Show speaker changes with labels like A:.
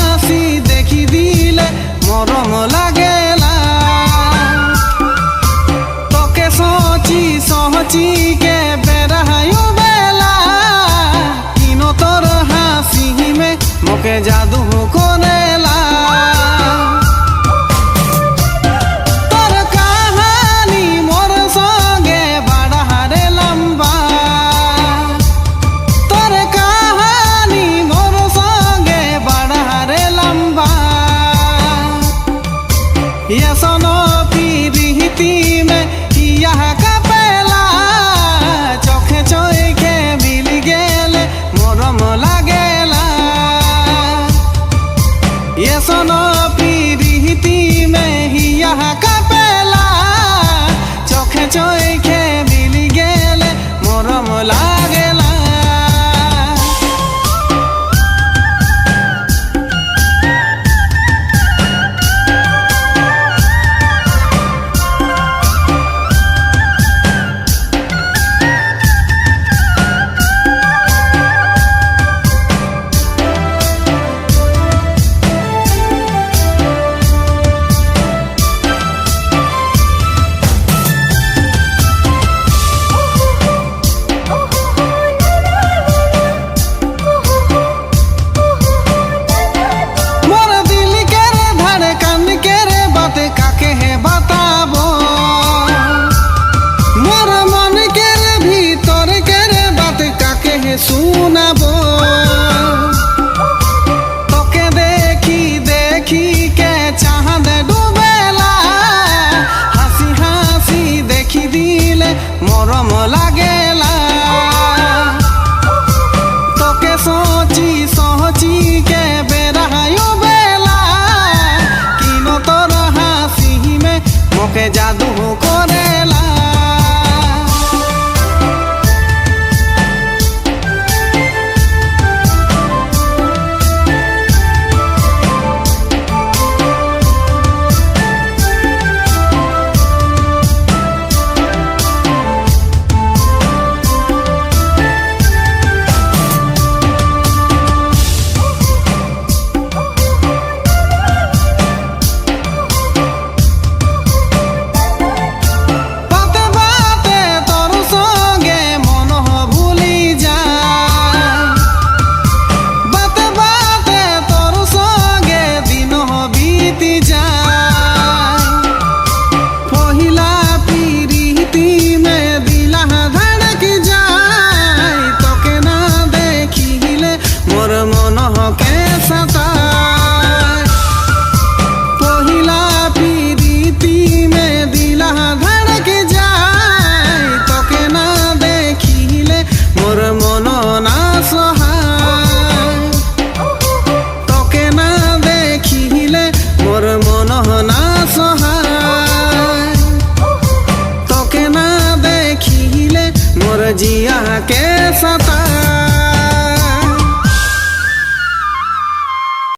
A: হাসি দেখি দিলে মরম লাগেলা তোকে সহচি কে বেড়ায়ু বেলা কিনো তোর হাসি মে মোকে জাদু করেলা তোর কাহানি মোর সঙ্গে বাড়ারে লম্বা তোর কাহানি মোর সঙ্গে বাড়ারে লম্বা ये सोनो पीरिती में यह कपेला चोखे चोखे मिल गेले मोरम लागेला ये सोनो पीरिती में यह कपेला चोखे चोखे मिल गेले मोरम लागेला सुनाबो तोके देखी देखी के चांद डूबेला हंसी हंसी देखी दिले मरम लागेला तोके सोची के बेरायु बेला किनो तोर हंसी में मोके जादू करेला जिया के